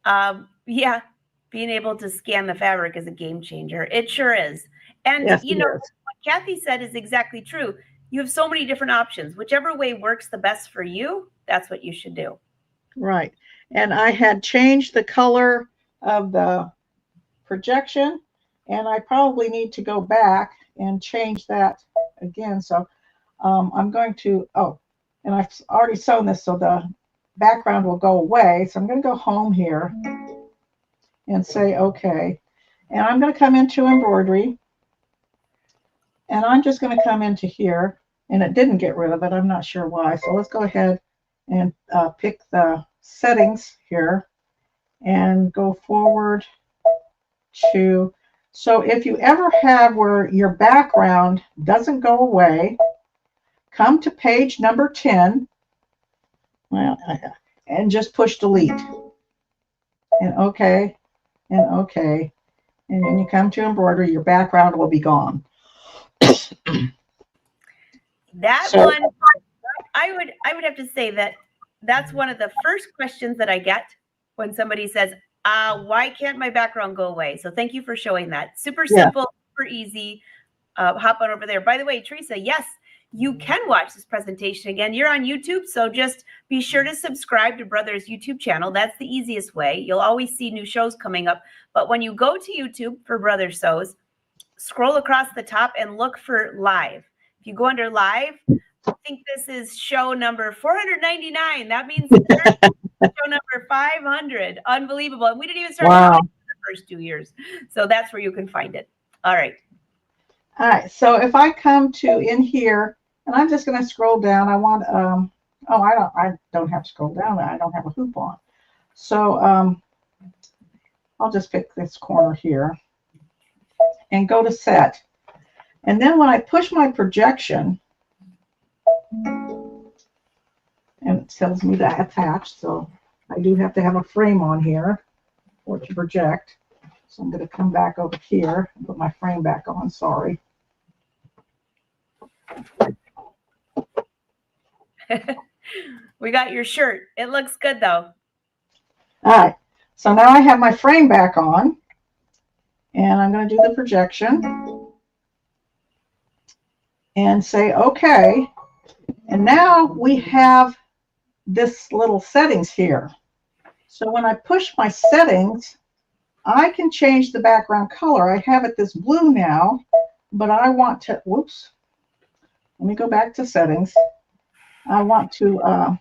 Speaker 1: Yeah, being able to scan the fabric is a game changer. It sure is. And
Speaker 2: yes,
Speaker 1: you know, what Kathy said is exactly true. You have so many different options. Whichever way works the best for you, that's what you should do.
Speaker 2: Right. And I had changed the color of the projection, and I probably need to go back and change that again. So I'm going to, and I've already sewn this so the background will go away. So I'm going to go home here and say, okay. And I'm going to come into embroidery. And I'm just going to come into here. And it didn't get rid of it. I'm not sure why. So let's go ahead and pick the settings here and go forward to, so if you ever have where your background doesn't go away, come to page number 10, well, and just push delete. And okay, and okay. And when you come to embroidery, your background will be gone.
Speaker 1: That
Speaker 2: So-
Speaker 1: one, I would have to say that that's one of the first questions that I get when somebody says, why can't my background go away? So thank you for showing that. Super simple, super easy. Hop on over there. By the way, Teresa, yes, you can watch this presentation again. You're on YouTube, so just be sure to subscribe to Brother's YouTube channel. That's the easiest way. You'll always see new shows coming up. But when you go to YouTube for Brother Sews, scroll across the top and look for live. If you go under live, I think this is show number 499. That means show number 500. Unbelievable. And we didn't even start counting the first 2 years. So that's where you can find it. All right.
Speaker 2: All right. So if I come to in here, and I'm just going to scroll down. I want, I don't have to scroll down. I don't have a hoop on. So I'll just pick this corner here and go to set. And then when I push my projection, and it tells me that attached, so I do have to have a frame on here for it to project. So I'm going to come back over here and put my frame back on. Sorry.
Speaker 1: We got your shirt. It looks good though.
Speaker 2: All right. So now I have my frame back on, and I'm going to do the projection and say okay. And now we have this little settings here. So when I push my settings, I can change the background color. I have it this blue now, but I want to, whoops, let me go back to settings. I want to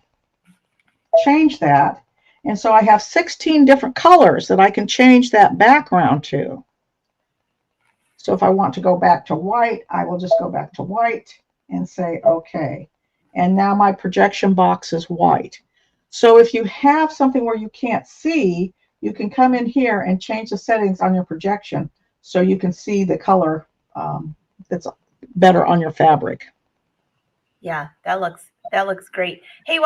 Speaker 2: change that. And so I have 16 different colors that I can change that background to. So if I want to go back to white, I will just go back to white and say, okay. And now my projection box is white. So if you have something where you can't see, you can come in here and change the settings on your projection so you can see the color that's better on your fabric.
Speaker 1: Yeah, that looks great. Hey,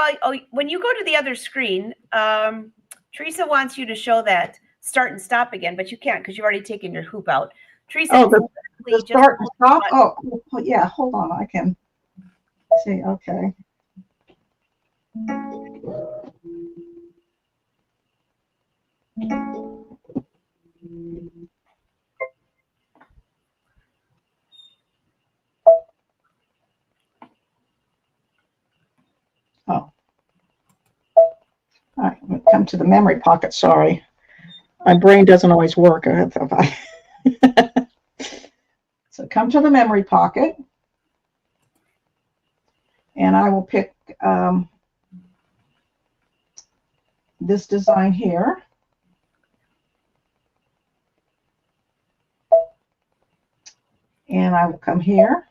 Speaker 1: when you go to the other screen, Teresa wants you to show that start and stop again, but you can't because you've already taken your hoop out. Teresa,
Speaker 2: the start and stop. Oh, yeah. Hold on. I can see. Okay. Oh. All right. Come to the memory pocket. Sorry. My brain doesn't always work. So come to the memory pocket. And I will pick this design here. And I will come here.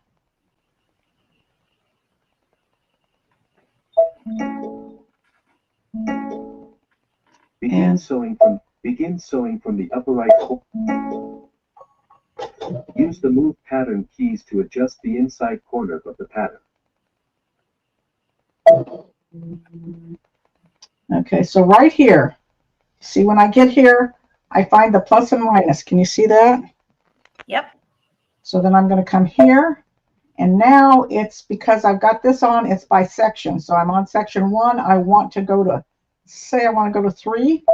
Speaker 3: Begin sewing from the upper right corner. Use the move pattern keys to adjust the inside corner of the pattern.
Speaker 2: Okay, so right here, see when I get here, I find the plus and minus. Can you see that?
Speaker 1: Yep.
Speaker 2: So then I'm going to come here, and now it's because I've got this on, it's by section. So I'm on section 1. I want to go to, say I want to go to 3.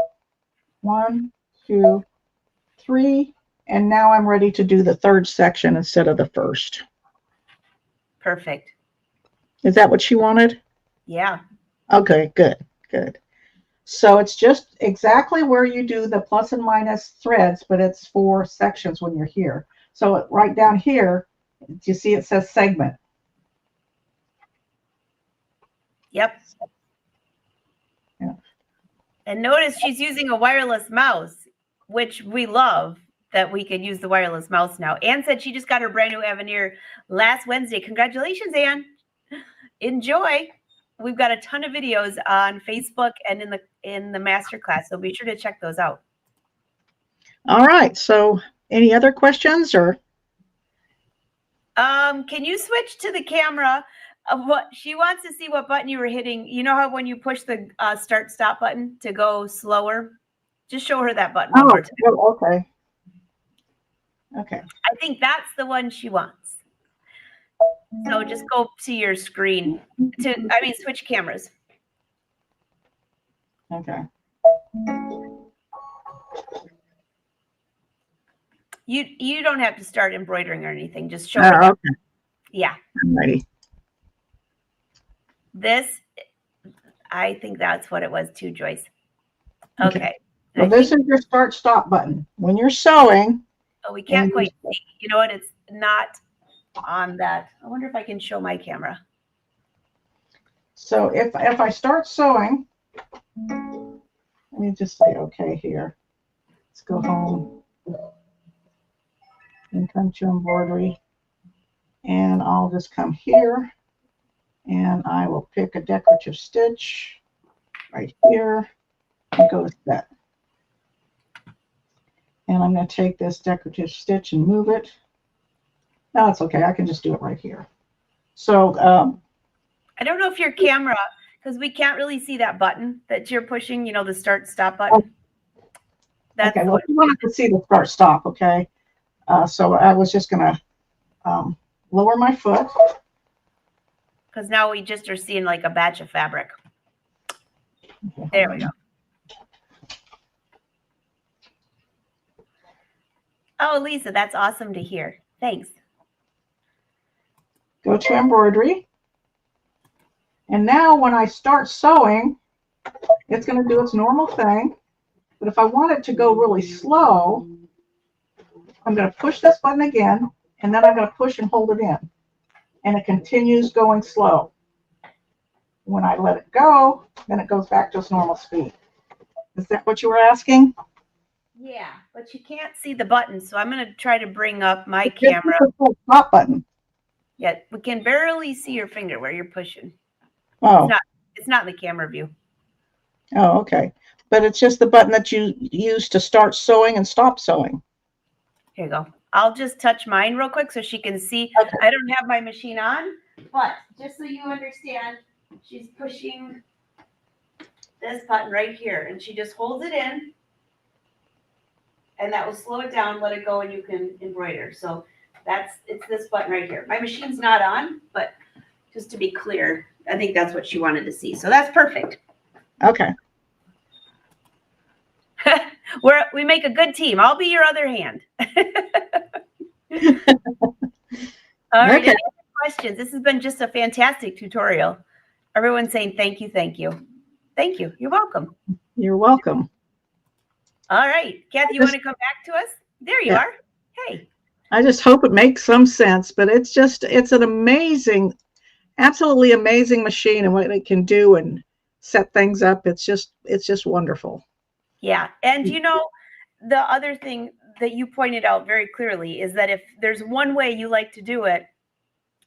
Speaker 2: 1, 2, 3, and now I'm ready to do the third section instead of the first.
Speaker 1: Perfect.
Speaker 2: Is that what she wanted?
Speaker 1: Yeah.
Speaker 2: Okay, good, good. So it's just exactly where you do the plus and minus threads, but it's 4 sections when you're here. So right down here, you see it says segment.
Speaker 1: Yep.
Speaker 2: Yeah.
Speaker 1: And notice she's using a wireless mouse, which we love that we can use the wireless mouse now. Anne said she just got her brand new Aveneer last Wednesday. Congratulations, Anne. Enjoy. We've got a ton of videos on Facebook and in the masterclass, so be sure to check those out.
Speaker 2: All right. So any other questions or?
Speaker 1: Can you switch to the camera? What she wants to see what button you were hitting. You know how when you push the start stop button to go slower? Just show her that button one more time.
Speaker 2: Oh, okay. Okay.
Speaker 1: I think that's the one she wants. So just go to your screen switch cameras.
Speaker 2: Okay.
Speaker 1: You don't have to start embroidering or anything. Just show her that.
Speaker 2: Okay.
Speaker 1: Yeah.
Speaker 2: I'm ready.
Speaker 1: This, I think that's what it was too, Joyce. Okay.
Speaker 2: So this is your start stop button. When you're sewing.
Speaker 1: Oh, we can't quite see. You know what? It's not on that. I wonder if I can show my camera.
Speaker 2: So if I start sewing, let me just say okay here. Let's go home and come to embroidery. And I'll just come here and I will pick a decorative stitch right here and go to set. And I'm going to take this decorative stitch and move it. No, it's okay. I can just do it right here. So
Speaker 1: I don't know if your camera, because we can't really see that button that you're pushing, you know, the start stop button. That's
Speaker 2: okay, well, you want to see the start stop, okay? So I was just going to lower my foot.
Speaker 1: Because now we just are seeing like a batch of fabric.
Speaker 2: Okay,
Speaker 1: there we go. Oh, Lisa, that's awesome to hear. Thanks.
Speaker 2: Go to embroidery. And now when I start sewing, it's going to do its normal thing. But if I want it to go really slow, I'm going to push this button again, and then I'm going to push and hold it in. And it continues going slow. When I let it go, then it goes back to its normal speed. Is that what you were asking?
Speaker 1: Yeah, but you can't see the button, so I'm going to try to bring up my camera.
Speaker 2: The stop button.
Speaker 1: Yeah, we can barely see your finger where you're pushing.
Speaker 2: Oh.
Speaker 1: It's not in the camera view.
Speaker 2: Oh, okay. But it's just the button that you use to start sewing and stop sewing.
Speaker 1: Here you go. I'll just touch mine real quick so she can see. Okay. I don't have my machine on, but just so you understand, she's pushing this button right here, and she just holds it in, and that will slow it down, let it go, and you can embroider. So it's this button right here. My machine's not on, but just to be clear, I think that's what she wanted to see. So that's perfect.
Speaker 2: Okay.
Speaker 1: We make a good team. I'll be your other hand. All right.
Speaker 2: Okay.
Speaker 1: Any other questions? This has been just a fantastic tutorial. Everyone's saying thank you, thank you. Thank you. You're welcome.
Speaker 2: You're welcome.
Speaker 1: All right. Cathy, you want to come back to us? There you are. Hey.
Speaker 2: I just hope it makes some sense, but it's an amazing, absolutely amazing machine and what it can do and set things up. It's just wonderful.
Speaker 1: Yeah. And you know, the other thing that you pointed out very clearly is that if there's one way you like to do it,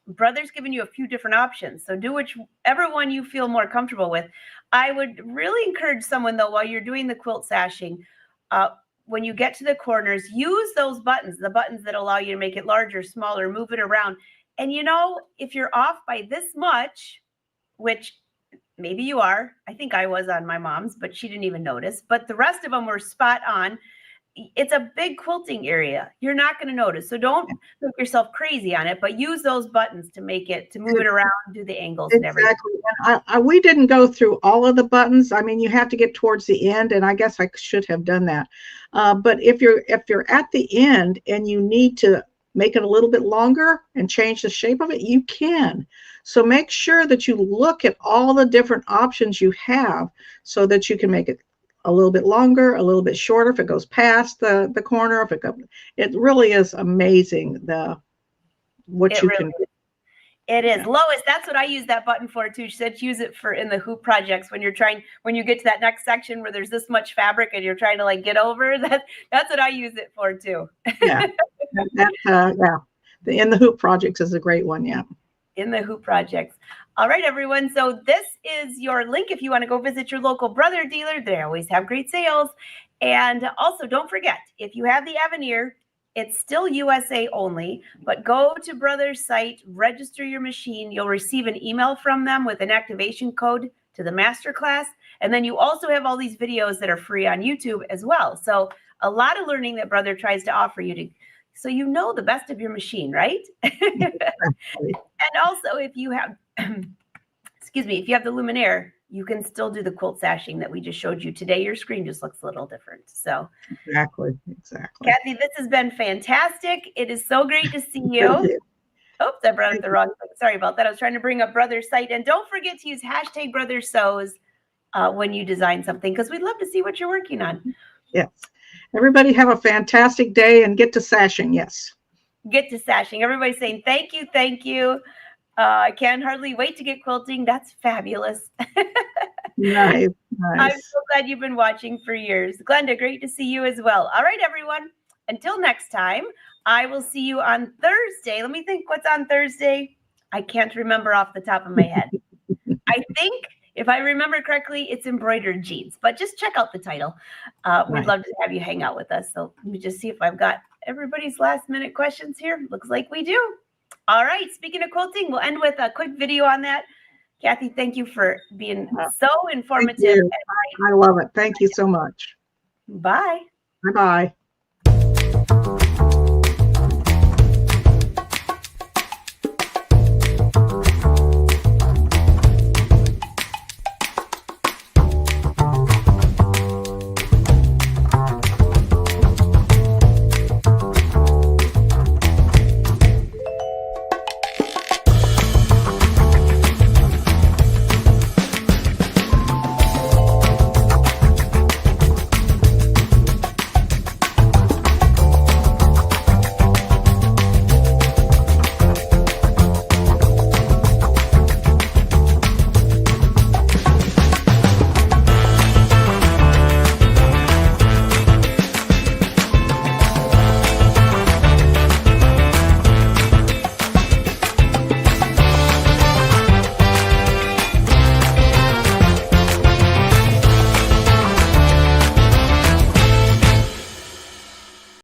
Speaker 1: Brother's given you a few different options. So do whichever one you feel more comfortable with. I would really encourage someone, though, while you're doing the quilt sashing, when you get to the corners, use those buttons, the buttons that allow you to make it larger, smaller, move it around. And, you know, if you're off by this much, which maybe you are, I think I was on my mom's, but she didn't even notice. But the rest of them were spot on. It's a big quilting area. You're not going to notice. So don't make yourself crazy on it, but use those buttons to move it around, do the angles and everything.
Speaker 2: Exactly. And we didn't go through all of the buttons. I mean, you have to get towards the end, and I guess I should have done that. But if you're at the end and you need to make it a little bit longer and change the shape of it, you can. So make sure that you look at all the different options you have so that you can make it a little bit longer, a little bit shorter if it goes past the corner. It really is amazing what you can do.
Speaker 1: It is. Yeah. Lois, that's what I use that button for too. She said use it for in the hoop projects when you get to that next section where there's this much fabric and you're trying to like get over that. That's what I use it for too.
Speaker 2: Yeah. The In the Hoop projects is a great one. Yeah.
Speaker 1: In the Hoop projects. All right, everyone. So this is your link if you want to go visit your local Brother dealer. They always have great sales. And also don't forget, if you have the Aveneer, it's still USA only, but go to Brother's site, register your machine. You'll receive an email from them with an activation code to the masterclass. And then you also have all these videos that are free on YouTube as well. So a lot of learning that brother tries to offer you to, so you know the best of your machine, right? And also if you have, excuse me, if you have the luminaire, you can still do the quilt sashing that we just showed you today. Your screen just looks a little different. So
Speaker 2: exactly.
Speaker 1: Cathy, this has been fantastic. It is so great to see you. Oops, I brought up the wrong thing. Sorry about that. I was trying to bring up Brother's site. And don't forget to use hashtag Brother Sews when you design something, because we'd love to see what you're working on.
Speaker 2: Yes. Everybody have a fantastic day and get to sashing. Yes.
Speaker 1: Get to sashing. Everybody's saying thank you, thank you. I can hardly wait to get quilting. That's fabulous.
Speaker 2: Nice.
Speaker 1: I'm so glad you've been watching for years. Glenda, great to see you as well. All right, everyone. Until next time, I will see you on Thursday. Let me think what's on Thursday. I can't remember off the top of my head. I think, if I remember correctly, it's embroidered jeans, but just check out the title. We'd love to have you hang out with us. So let me just see if I've got everybody's last minute questions here. Looks like we do. All right. Speaking of quilting, we'll end with a quick video on that. Cathy, thank you for being so informative.
Speaker 2: I love it. Thank you so much.
Speaker 1: Bye.
Speaker 2: Bye-bye.